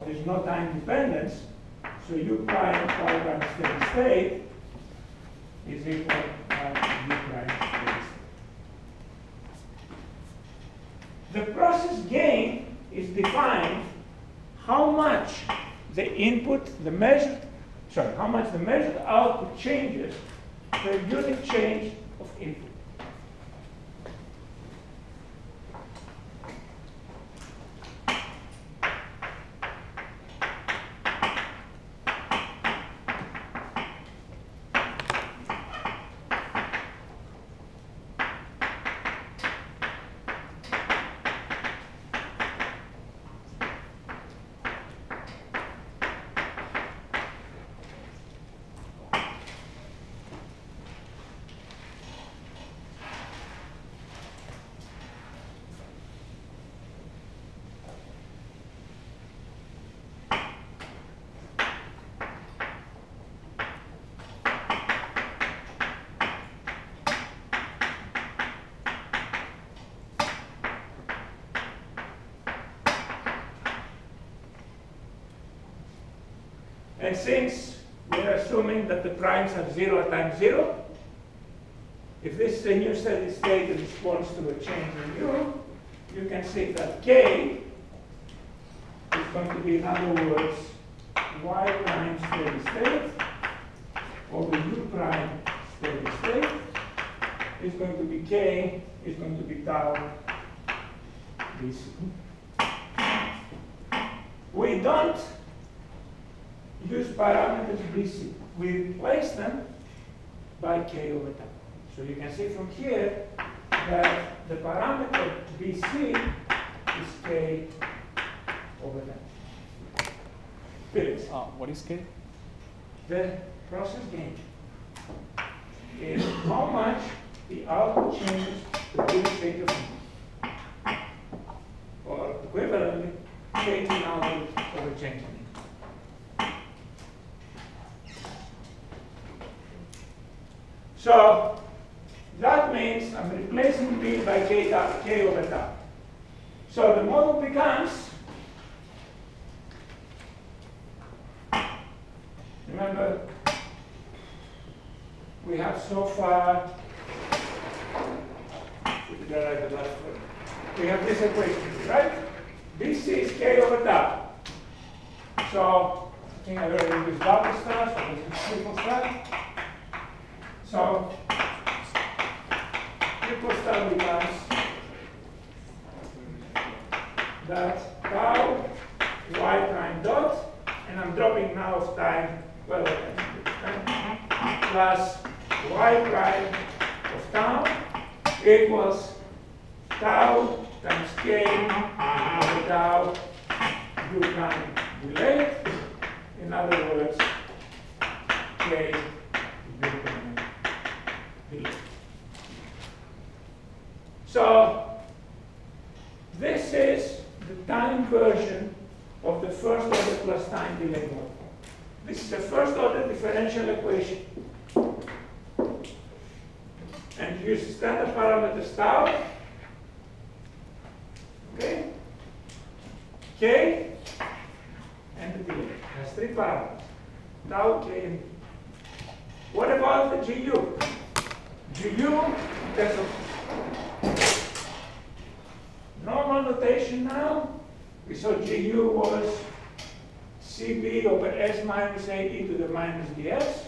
there's no time dependence, so u prime tau times steady state is equal to u prime steady state. The process gain is defined how much the input, how much the measured output changes per unit change of input. And since we're assuming that the primes are 0 times 0, if this is a new steady state that responds to a change in u, you can see that k is going to be, in other words, y prime steady state over u prime steady state is going to be k, is going to be tau dc. We don't use parameters bc. We replace them by k over tau. So you can see from here that the parameter bc is k over tau. Felix. What is k? The process gain is how much the output changes the unit state of input. Or equivalently, change in output over change in input. So that means I'm replacing b by k over tau. So the model becomes, remember, we have so far, we have this equation, right? Bc is k over tau. So I think I already used double star, so this is triple star. So triple star becomes that tau y prime dot, and I'm dropping now of time, well, plus y prime of tau equals tau times k over tau u prime delayed. In other words, k u prime delayed. So this is the time version of the first order plus time delay model. This is a first order differential equation. And use standard parameters tau, okay, k, and the delay. It has three parameters, tau, k, and d. What about the GU? GU, in terms of normal notation now, we saw GU was CB over S minus A e to the minus ds.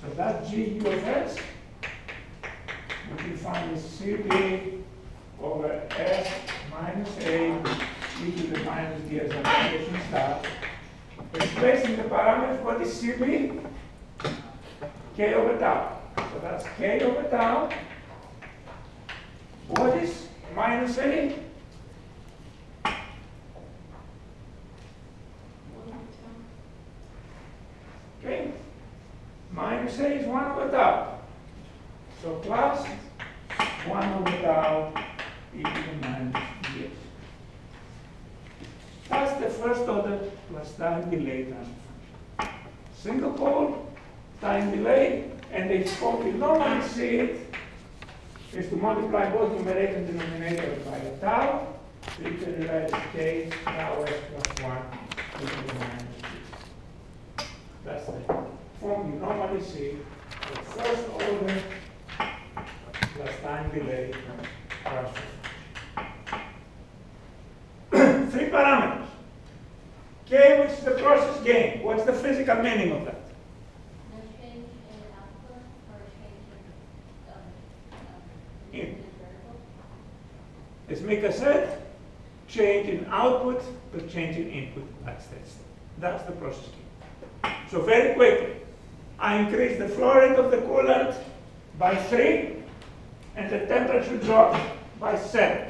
So that GU of S, we can find as CB over S minus A e to the minus ds application star. Replacing the parameter, what is CB? K over tau. So that's k over tau. What is minus A? Okay. Minus A is 1 over tau. So plus 1 over tau e to the minus ds. That's the first order plus time delay transfer function. Single pole, time delay, and the exponent, we normally see it is to multiply both numerator and denominator by a tau. So you can write k tau s plus 1 equal to minus 6. That's the form you normally see for first order plus time delay transfer function. Three parameters. K, which is the process gain. What's the physical meaning of that? No change in output or change in In. variable? As Mika said, change in output, but change in input at steady state. That's the process gain. So very quickly, I increase the flow rate of the coolant by 3, and the temperature drops by 7.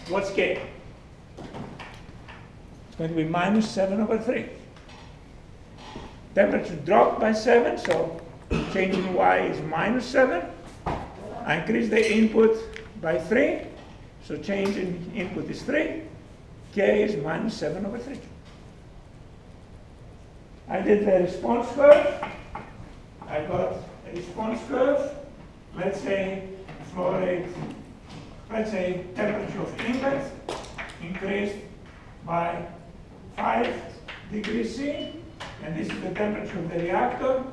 What's K? It's going to be minus 7 over 3. Temperature dropped by 7, so change in Y is minus 7. I increase the input by 3, so change in input is 3. K is minus 7 over 3. I did the response curve. I got a response curve. Let's say flow rate, let's say temperature of inlet increased by 5 degrees C, and this is the temperature of the reactor,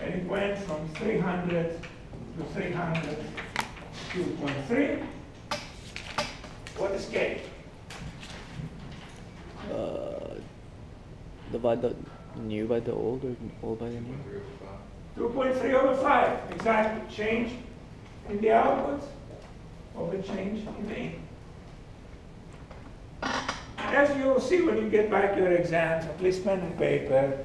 and it went from 300 to 302.3. What is K? Divide the new by the old or old by the new? 2.3 over 5, exactly. Change in the output over change in the input. As you will see when you get back your exams, at least pen and paper,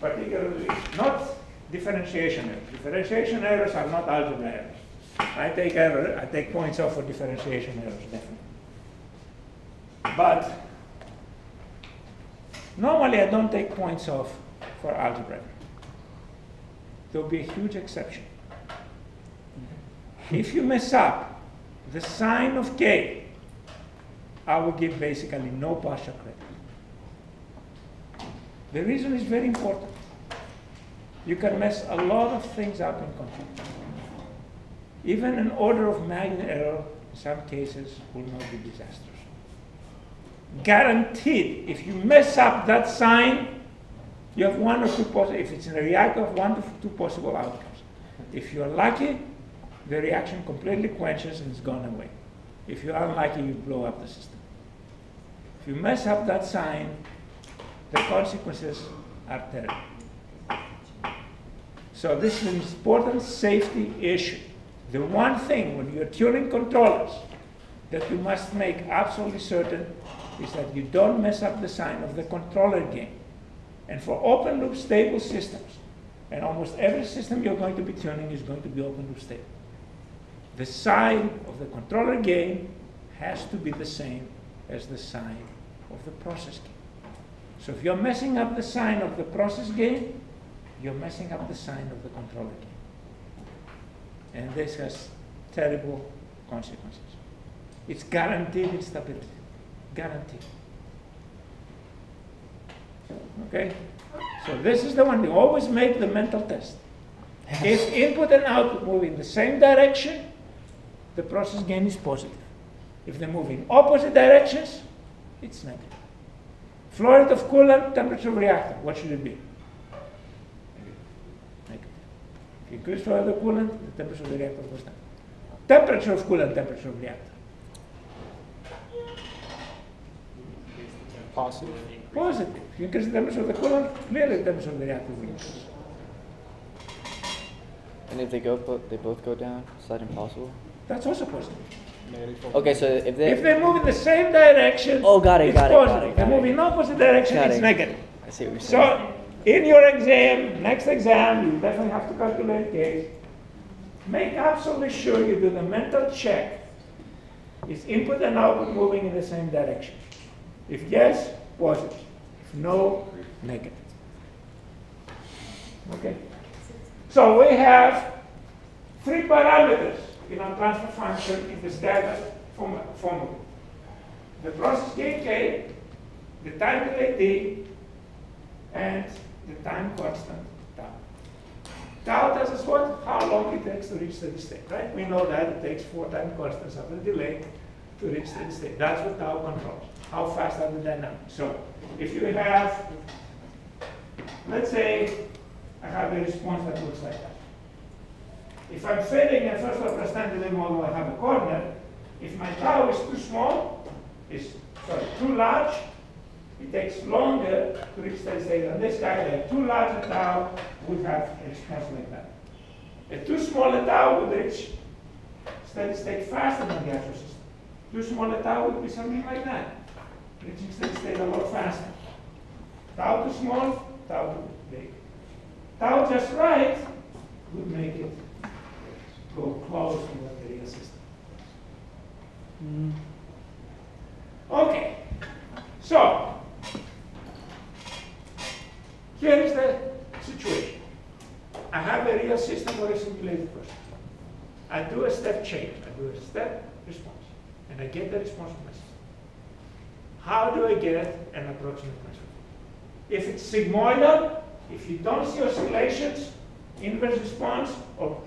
particularly not differentiation errors. Differentiation errors are not algebra errors. I take points off for differentiation errors, definitely. But normally I don't take points off for algebra. There will be a huge exception. If you mess up the sign of K, I will give basically no partial credit. The reason is very important. You can mess a lot of things up in computer. Even an order of magnitude error, in some cases, will not be disastrous. Guaranteed, if you mess up that sign, you have one or two possible, if it's in a reactor, one to two possible outcomes. If you're lucky, the reaction completely quenches and is gone away. If you're unlucky, you blow up the system. If you mess up that sign, the consequences are terrible. So this is an important safety issue. The one thing when you're tuning controllers that you must make absolutely certain is that you don't mess up the sign of the controller gain. And for open loop stable systems, and almost every system you're going to be tuning is going to be open loop stable, the sign of the controller gain has to be the same as the sign of the process gain. So if you're messing up the sign of the process gain, you're messing up the sign of the controller gain. And this has terrible consequences. It's guaranteed instability. Guaranteed. Okay? So this is the one. You always make the mental test. If input and output move in the same direction, the process gain is positive. If they move in opposite directions, it's negative. Flow rate of coolant, temperature of reactor, what should it be? Negative. If you increase flow rate of coolant, the temperature of the reactor goes down. Temperature of coolant, temperature of reactor. Positive. Positive. If you increase the temperature of the coolant, clearly the temperature of the reactor will increase. And if they both go down, is that impossible? That's also positive. Okay, so if If they move in the same direction, Oh, got it, it's got it, positive. got it, If they got move it. in opposite direction, Got it's it. negative. I see what you're saying. So, in your exam, next exam, you definitely have to calculate K. Make absolutely sure you do the mental check. Is input and output moving in the same direction? If yes, positive. If no, negative. Okay? So we have three parameters in our transfer function in the standard formula. The process gain K, the time delay D, and the time constant tau. Tau tells us what? How long it takes to reach steady state, right? We know that it takes 4 time constants of the delay to reach steady state. That's what tau controls. How fast are the dynamics? So if you have, let's say, I have a response that looks like that. If I'm fitting a first order plus time delay model, I have a corner. If my tau is too small, too large, it takes longer to reach steady state than this guy. A too large a tau would have a response like that. A too small a tau would reach steady state faster than the actual system. Too small a tau would be something like that, reaching steady state a lot faster. Tau too small, tau too big. Tau just right would make it go close to what the real system. Okay, so here is the situation. I have a real system or a simulated person. I do a step change, I do a step response, and I get the response from my system. How do I get an approximate transfer? If it's sigmoidal, if you don't see oscillations, inverse response, or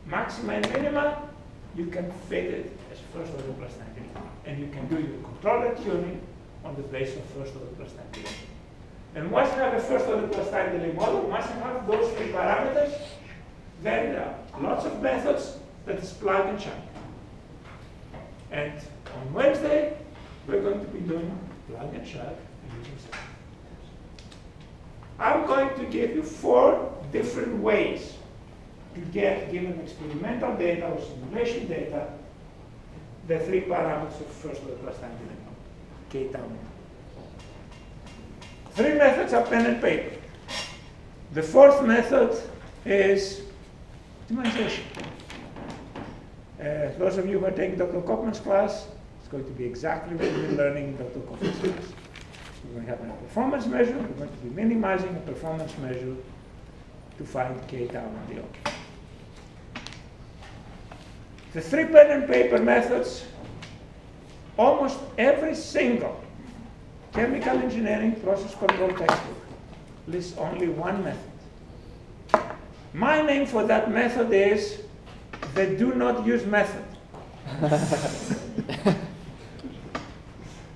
maxima and minima, you can fit it as first order plus time delay. And you can do your controller tuning on the basis of first order plus time delay. And once you have a first order plus time delay model, once you have those 3 parameters, then there are lots of methods that is plug and chug. And on Wednesday, we're going to be doing plug and chug using systems. I'm going to give you 4 different ways to get, given experimental data or simulation data, the 3 parameters of first order plus time delay, k tau. 3 methods are pen and paper. The 4th method is optimization. Those of you who are taking Dr. Kaufman's class, it's going to be exactly what we're learning in Dr. Kaufman's class. We're going to have a performance measure. We're going to be minimizing a performance measure to find k tau and the O. The 3 pen and paper methods, almost every single chemical engineering process control textbook lists only one method. My name for that method is the do not use method.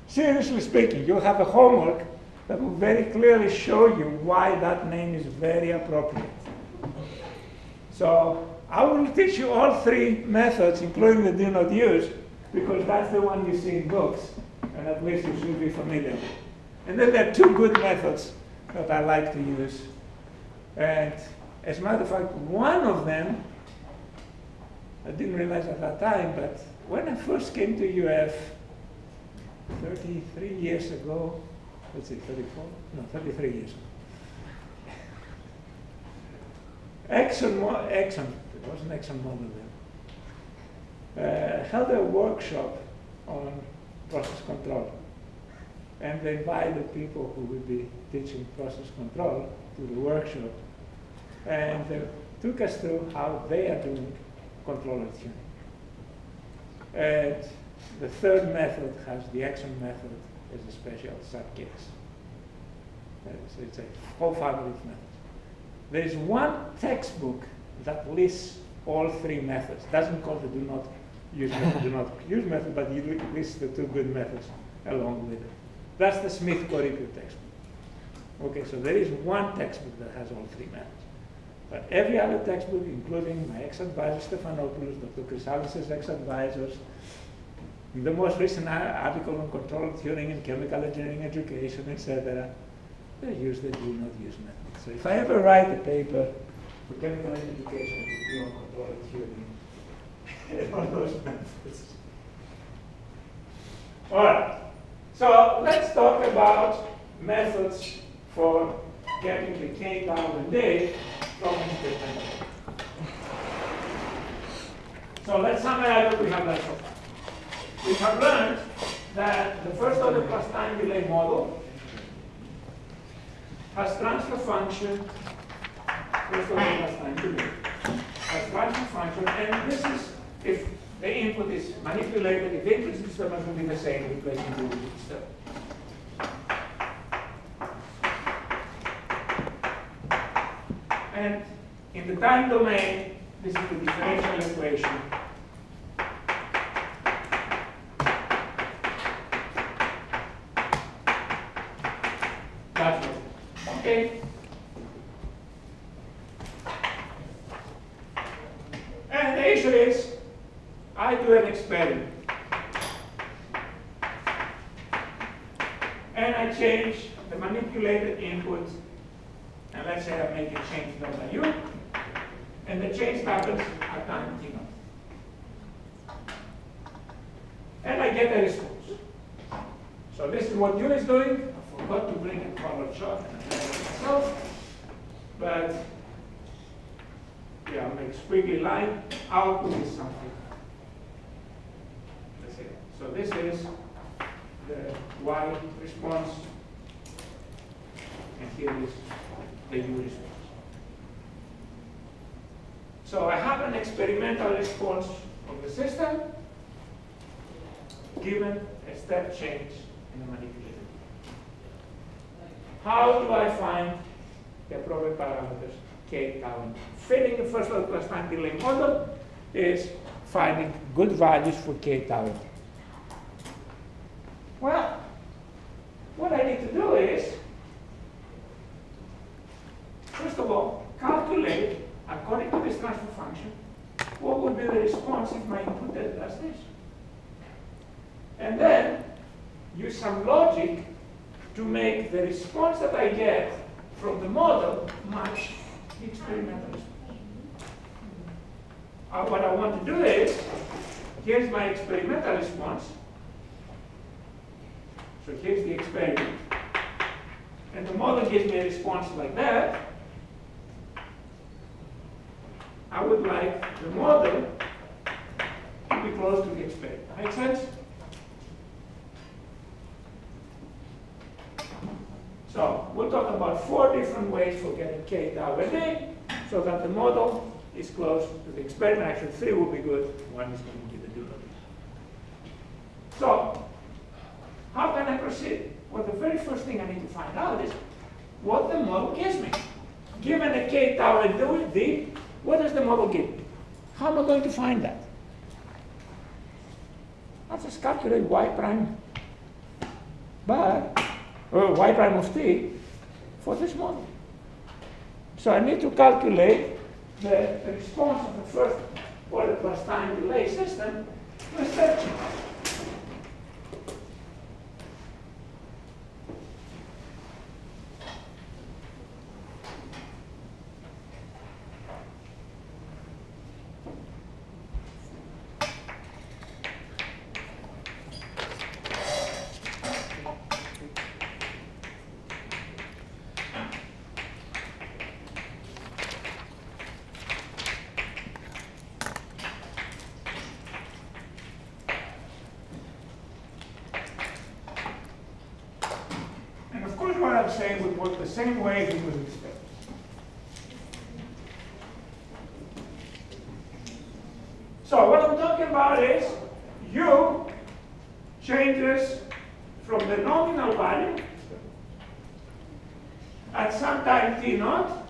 Seriously speaking, you'll have a homework that will very clearly show you why that name is very appropriate. So I will teach you all 3 methods, including the do not use, because that's the one you see in books, and at least you should be familiar with. And then there are 2 good methods that I like to use. And as a matter of fact, one of them, I didn't realize at that time, but when I first came to UF 33 years ago, let's see, 34? No, 33 years ago. Exxon, it wasn't ExxonMobil then, held a workshop on process control. And they invited people who would be teaching process control to the workshop. And they took us through how they are doing controller tuning. And the 3rd method has the Exxon method as a special subcase. So it's a whole family of methods. There is one textbook that lists all 3 methods. Doesn't call the do not use method, but it lists the 2 good methods along with it. That's the Smith-Corripio textbook. Okay, so there is one textbook that has all 3 methods. But every other textbook, including my ex-advisor Stephanopoulos, Dr. Chrysalis' ex-advisors, the most recent article on control tuning and chemical engineering education, etc., they use the do not use method. So if I ever write a paper for chemical education, it will be on control tuning and on those methods. All right. So let's talk about methods for getting the k tau and d from independent. So let's summarize what we have learned so far. We have learned that the first order plus time delay model has transfer function, first order plus time delay, has transfer function, and this is if the input is manipulated, if the input disturbance will be the same, replacing the input disturbance. And In the time domain, this is the differential equation. That's it. Okay? And the issue is, I do an experiment. And I change the manipulated input, and let's say I make a change W, and the change happens at time t naught. And I get a response. So this is what U is doing. I forgot to bring a color chart and I made it myself. But yeah, make squiggly line. Output is something. Let's see. So this is the Y response, and here is the U response. So I have an experimental response of the system given a step change in the manipulator. How do I find the appropriate parameters k, tau, and fitting the first order plus time delay model is finding good values for k, tau, and. Well, what I need to do is, first of all, calculate, according to this transfer function, what would be the response if my input does this. And then use some logic to make the response that I get from the model match the experimental response. What I want to do is, here's my experimental response. So here's the experiment. And the model gives me a response like that. I would like the model to be close to the experiment. Make sense? So we'll talk about 4 different ways for getting k, tau, and a, so that the model is close to the experiment. Actually, 3 will be good. 1 is going to be the dual. So how can I proceed? Well, the very first thing I need to find out is what the model gives me. Given a k, tau, and d, what does the model give me? How am I going to find that? I'll just calculate y prime, or y prime of t for this model. So I need to calculate the response of the first order plus time delay system to a step change. Saying would work the same way as we would expect. So what I'm talking about is U changes from the nominal value at some time t naught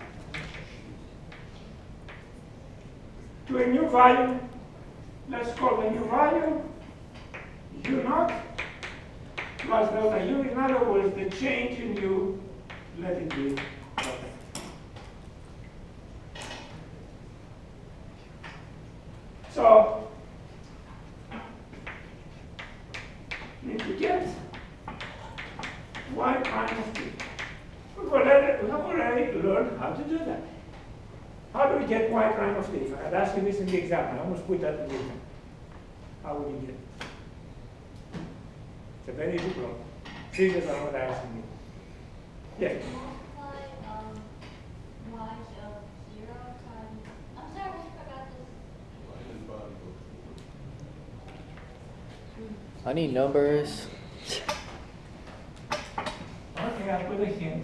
to a new value. Let's call the new value U naught plus delta U. In other words, the change in U, let it be delta. So, need to get y prime of t. We have already learned how to do that. How do we get y prime of t? If I had asked you this in the exam, I almost put that in the exam. How would you get it? It's a very easy problem. Figures are what I asked you. Yes? Multiply y of 0 times. I'm sorry, I forgot this. I need numbers. Okay, I'll put a hint.